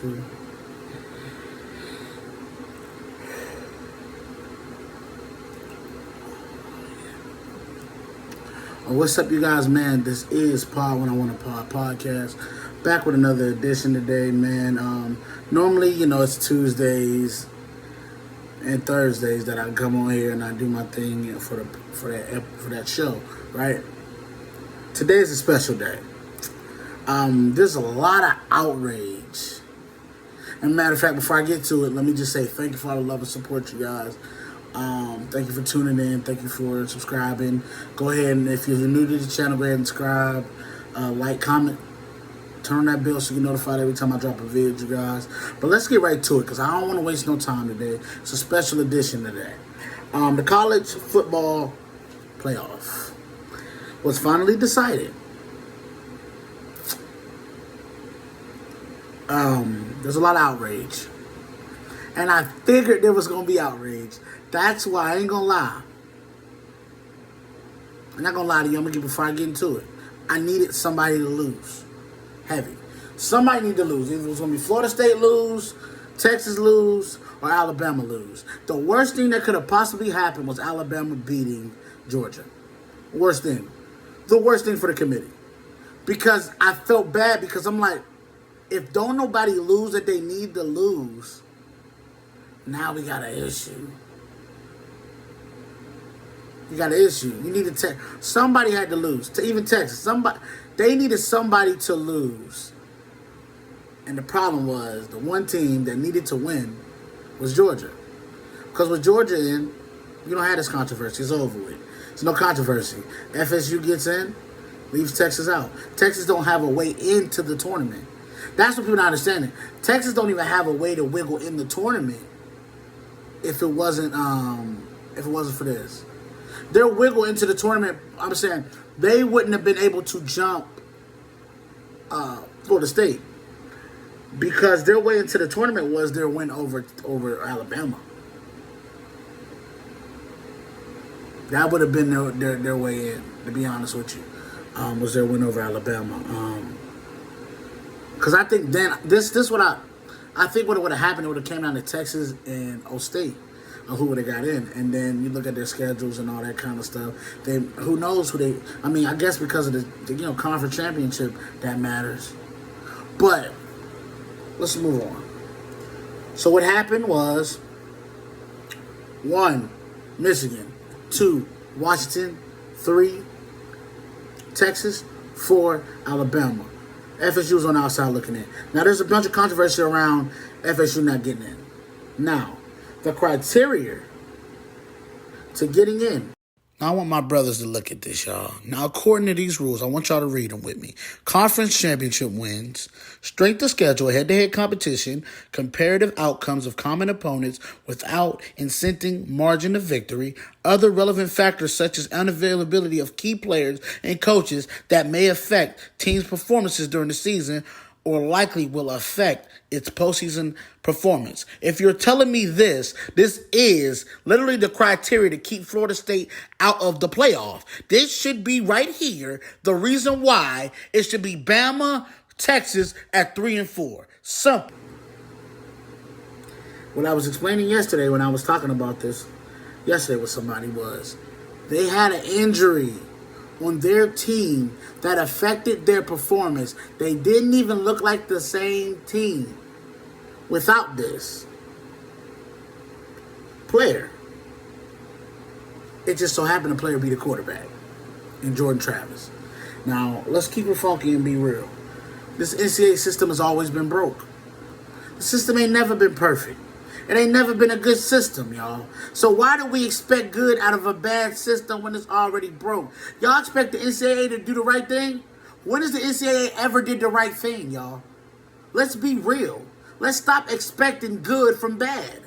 too. What's up, you guys, man? This is Pod When I Want to Pod podcast. Back with another edition today, man. Normally, it's Tuesdays and Thursdays that I come on here and I do my thing for that show, right? Today is a special day. There's a lot of outrage. And matter of fact, before I get to it, let me just say thank you for all the love and support, you guys. Thank you for tuning in. Thank you for subscribing. Go ahead and if you're new to the channel, go ahead and subscribe, like, comment, turn on that bell so you get notified every time I drop a video, you guys. But let's get right to it because I don't want to waste no time today. It's a special edition today. The college football playoff was finally decided. There's a lot of outrage. And I figured there was going to be outrage. That's why I ain't going to lie. I'm not going to lie to you. I'm going to get before I get into it. I needed somebody to lose. Heavy. Somebody needed to lose. Either it was going to be Florida State lose, Texas lose, or Alabama lose. The worst thing that could have possibly happened was Alabama beating Georgia. Worst thing. The worst thing for the committee. Because I felt bad because I'm like, if don't nobody lose that they need to lose, now we got an issue. You got an issue. You need to somebody had to lose. To even Texas, they needed somebody to lose. And the problem was the one team that needed to win was Georgia. Because with Georgia in, you don't have this controversy. It's over with. There's no controversy. FSU gets in, leaves Texas out. Texas don't have a way into the tournament. That's what people don't understand. Texas don't even have a way to wiggle in the tournament if it wasn't for this. Their wiggle into the tournament, I'm saying, they wouldn't have been able to jump Florida State because their way into the tournament was their win over Alabama. That would have been their way in, to be honest with you, was their win over Alabama. Because I think then, I think what would have happened, it would have came down to Texas and O State, who would have got in. And then you look at their schedules and all that kind of stuff. Who knows who they, I guess because of the conference championship, that matters. But let's move on. So what happened was, 1, Michigan, 2, Washington, 3, Texas, 4, Alabama. FSU was on the outside looking in. Now, there's a bunch of controversy around FSU not getting in. Now, the criteria to getting in. Now, I want my brothers to look at this, y'all. Now, according to these rules, I want y'all to read them with me. Conference championship wins, strength of schedule, head-to-head competition, comparative outcomes of common opponents without incenting margin of victory, other relevant factors such as unavailability of key players and coaches that may affect teams' performances during the season or likely will affect its postseason performance. If you're telling me this is literally the criteria to keep Florida State out of the playoff. This should be right here the reason why it should be Bama, Texas at 3 and 4. Simple. What I was explaining yesterday when I was talking about this yesterday with somebody was they had an injury on their team that affected their performance. They didn't even look like the same team without this player. It just so happened the player be the quarterback in Jordan Travis. Now, let's keep it funky and be real. This NCAA system has always been broke. The system ain't never been perfect. It ain't never been a good system, y'all. So why do we expect good out of a bad system when it's already broke? Y'all expect the NCAA to do the right thing? When has the NCAA ever did the right thing, y'all? Let's be real. Let's stop expecting good from bad.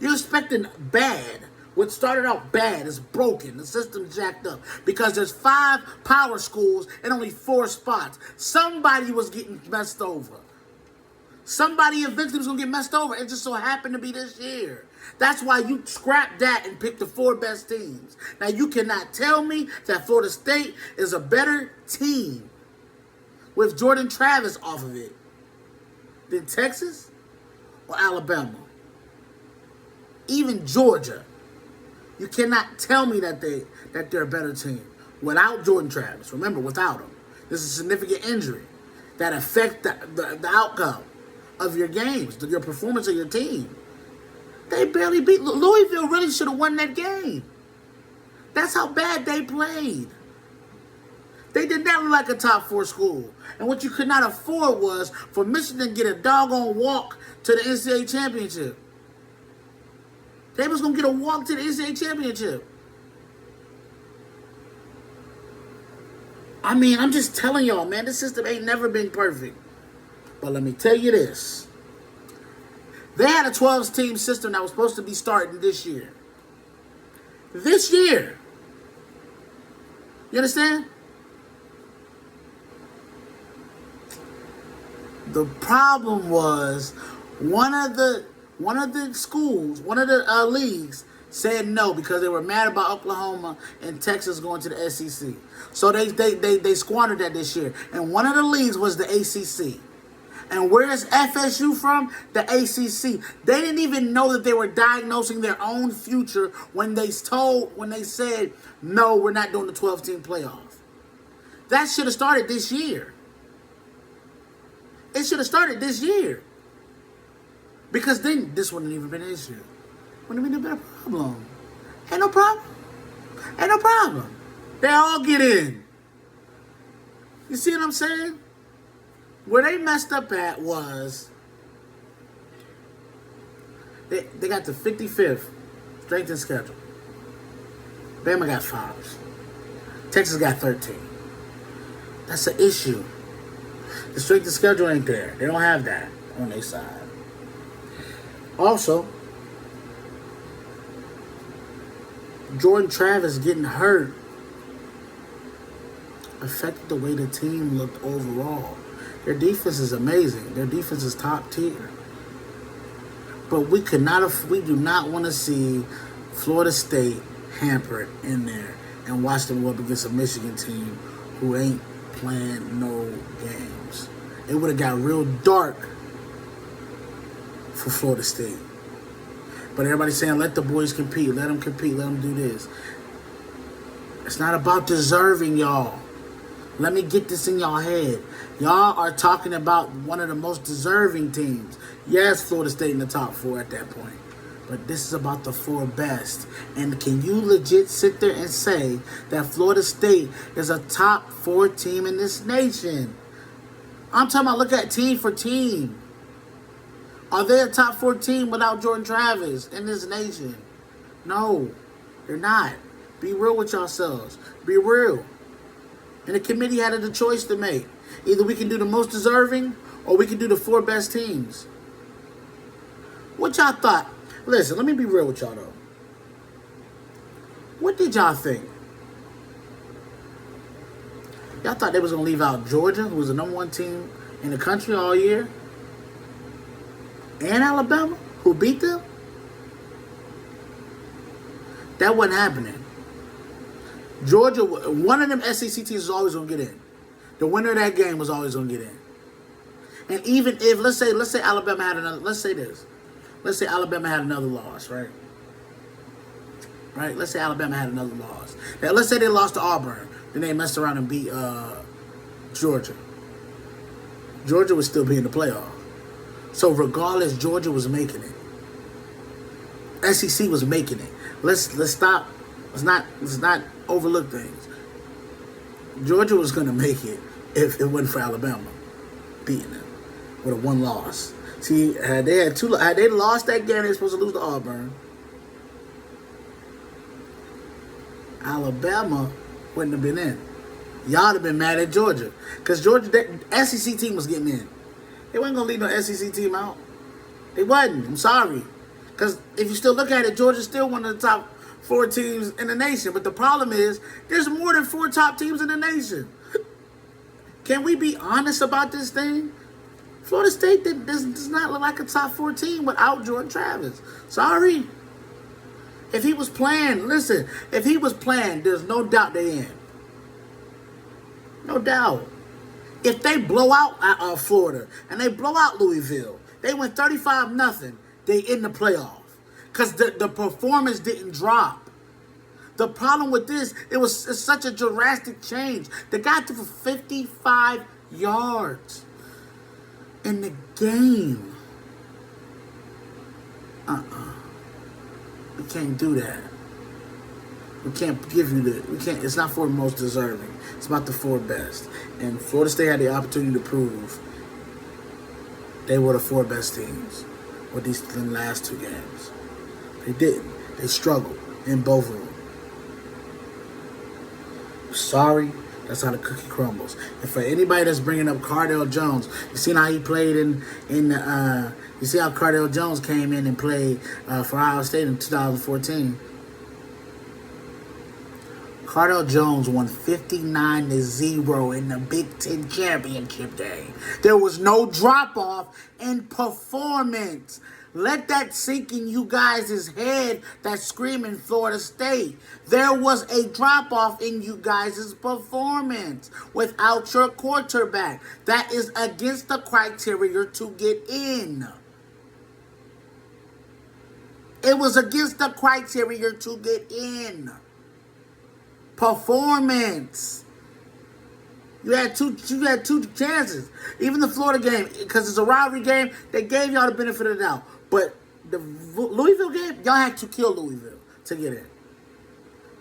You're expecting bad. What started out bad is broken. The system's jacked up because there's 5 power schools and only 4 spots. Somebody was getting messed over. Somebody eventually was going to get messed over. It just so happened to be this year. That's why you scrap that and pick the 4 best teams. Now, you cannot tell me that Florida State is a better team with Jordan Travis off of it than Texas or Alabama. Even Georgia. You cannot tell me that they're a better team without Jordan Travis. Remember, without him. This is a significant injury that affects the outcome of your games, your performance of your team. They barely beat Louisville. Really should have won that game. That's how bad they played. They did not look like a top 4 school. And what you could not afford was for Michigan to get a doggone walk to the NCAA championship. They was going to get a walk to the NCAA championship. I mean, I'm just telling y'all, man, this system ain't never been perfect. But let me tell you this. They had a 12-team system that was supposed to be starting this year. This year. You understand? The problem was one of the schools, one of the leagues said no because they were mad about Oklahoma and Texas going to the SEC. So they squandered that this year. And one of the leagues was the ACC. And where's FSU from? The ACC. They didn't even know that they were diagnosing their own future when they said, no, we're not doing the 12-team playoff. That should have started this year. It should have started this year. Because then this wouldn't even been an issue. Wouldn't have been a problem. Ain't no problem. Ain't no problem. They all get in. You see what I'm saying? Where they messed up at was they got the 55th strength and schedule. Bama got 5. Texas got 13. That's an issue. The strength and schedule ain't there. They don't have that on their side. Also, Jordan Travis getting hurt affected the way the team looked overall. Their defense is amazing. Their defense is top tier. But we do not want to see Florida State hampered in there and watch them go up against a Michigan team who ain't playing no games. It would have got real dark for Florida State. But everybody's saying, let the boys compete. Let them compete. Let them do this. It's not about deserving, y'all. Let me get this in y'all head. Y'all are talking about one of the most deserving teams. Yes, Florida State in the top 4 at that point. But this is about the 4 best. And can you legit sit there and say that Florida State is a top 4 team in this nation? I'm talking about look at team for team. Are they a top 4 team without Jordan Travis in this nation? No, they're not. Be real with yourselves. Be real. And the committee had a choice to make. Either we can do the most deserving or we can do the 4 best teams. What y'all thought? Listen, let me be real with y'all though. What did y'all think? Y'all thought they was going to leave out Georgia, who was the number 1 team in the country all year? And Alabama, who beat them? That wasn't happening. Georgia, one of them SEC teams was always going to get in. The winner of that game was always going to get in. And even if, let's say Alabama had another, let's say Alabama had another loss, right? Right? Let's say Alabama had another loss. Now, let's say they lost to Auburn. Then they messed around and beat Georgia. Georgia would still be in the playoff. So regardless, Georgia was making it. SEC was making it. Let's stop. Let's not overlook things. Georgia was going to make it if it wasn't for Alabama beating them with a 1 loss. See, had they lost that game, they were supposed to lose to Auburn. Alabama wouldn't have been in. Y'all would have been mad at Georgia because Georgia, that SEC team was getting in. They wasn't going to leave no SEC team out. They wasn't. I'm sorry. Because if you still look at it, Georgia's still one of the top 4 teams in the nation. But the problem is, there's more than 4 top teams in the nation. Can we be honest about this thing? Florida State does not look like a top 4 team without Jordan Travis. Sorry. If he was playing, there's no doubt they in. No doubt. If they blow out Florida and they blow out Louisville, they went 35-0, they in the playoff. Because the performance didn't drop. The problem with this, it's such a drastic change. The guy threw for 55 yards in the game. We can't do that. We can't give you the. We can't. It's not for the most deserving. It's about the 4 best. And Florida State had the opportunity to prove they were the 4 best teams with these last 2 games. They didn't. They struggled in both of them. Sorry, that's how the cookie crumbles. And for anybody that's bringing up Cardale Jones, you seen how he played you see how Cardale Jones came in and played for Ohio State in 2014. Cardale Jones won 59-0 in the Big Ten championship game. There was no drop-off in performance. Let that sink in you guys' head that's screaming Florida State. There was a drop-off in you guys' performance without your quarterback. That is against the criteria to get in. It was against the criteria to get in. Performance. You had two chances. Even the Florida game, because it's a rivalry game, they gave y'all the benefit of the doubt. But the Louisville game, y'all had to kill Louisville to get in.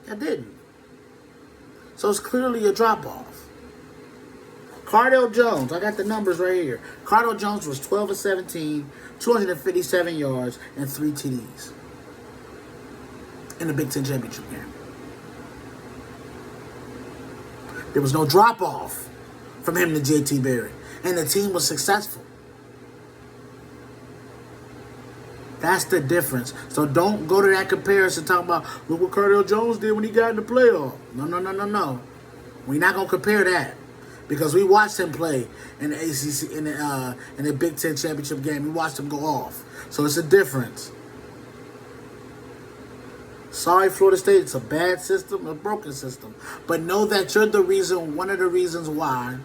Y'all didn't. So it's clearly a drop-off. Cardale Jones, I got the numbers right here. Cardale Jones was 12 of 17, 257 yards, and 3 TDs in the Big Ten championship game. There was no drop-off from him to JT Barrett. And the team was successful. That's the difference. So don't go to that comparison talking about, look what Cardale Jones did when he got in the playoff. No. We're not going to compare that. Because we watched him play in the ACC, in the Big Ten championship game. We watched him go off. So it's a difference. Sorry, Florida State, it's a bad system, a broken system. But know that you're the reason, one of the reasons why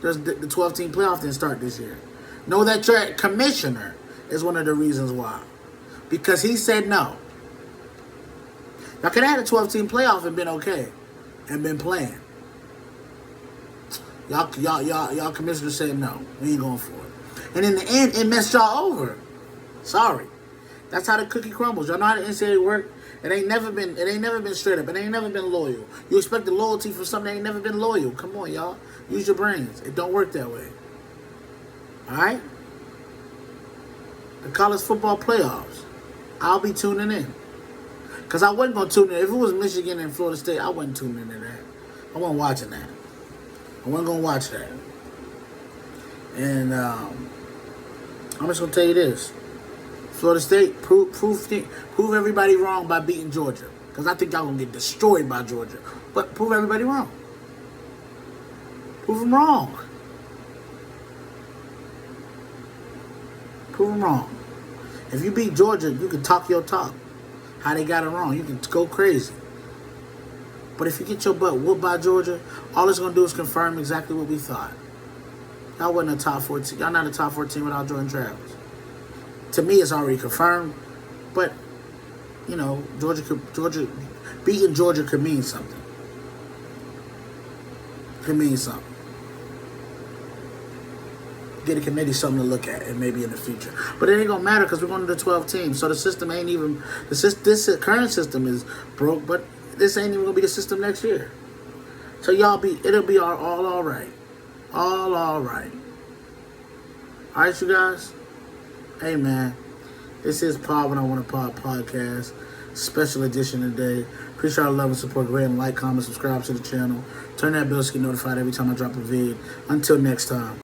the 12-team playoff didn't start this year. Know that your commissioner is one of the reasons why. Because he said no. Y'all could have had a 12-team playoff and been okay. And been playing. Y'all commissioner said no. We ain't going for it. And in the end, it messed y'all over. Sorry. That's how the cookie crumbles. Y'all know how the NCAA work? It ain't never been straight up. It ain't never been loyal. You expect the loyalty from something that ain't never been loyal. Come on, y'all. Use your brains. It don't work that way. Alright? The college football playoffs. I'll be tuning in. Because I wasn't going to tune in. If it was Michigan and Florida State, I wasn't tuning into that. I wasn't watching that. I wasn't going to watch that. And I'm just going to tell you this. Florida State, prove everybody wrong by beating Georgia. Because I think y'all going to get destroyed by Georgia. But prove everybody wrong. Prove them wrong. Prove them wrong. If you beat Georgia, you can talk your talk. How they got it wrong. You can go crazy. But if you get your butt whooped by Georgia, all it's going to do is confirm exactly what we thought. Y'all wasn't a top 4 team. Y'all not a top 4 team without Jordan Travis. To me, it's already confirmed. But, you know, beating Georgia could mean something. Could mean something. Get a committee something to look at, and maybe in the future. But it ain't gonna matter because we're going to the 12 teams. So the system ain't even this current system is broke, but this ain't even gonna be the system next year. So it'll be all right. All right. All right, you guys. Hey man, this is Pod When I Want to Pod podcast, special edition today. Appreciate our love and support. Go ahead and like, comment, subscribe to the channel. Turn that bell so you get notified every time I drop a vid. Until next time.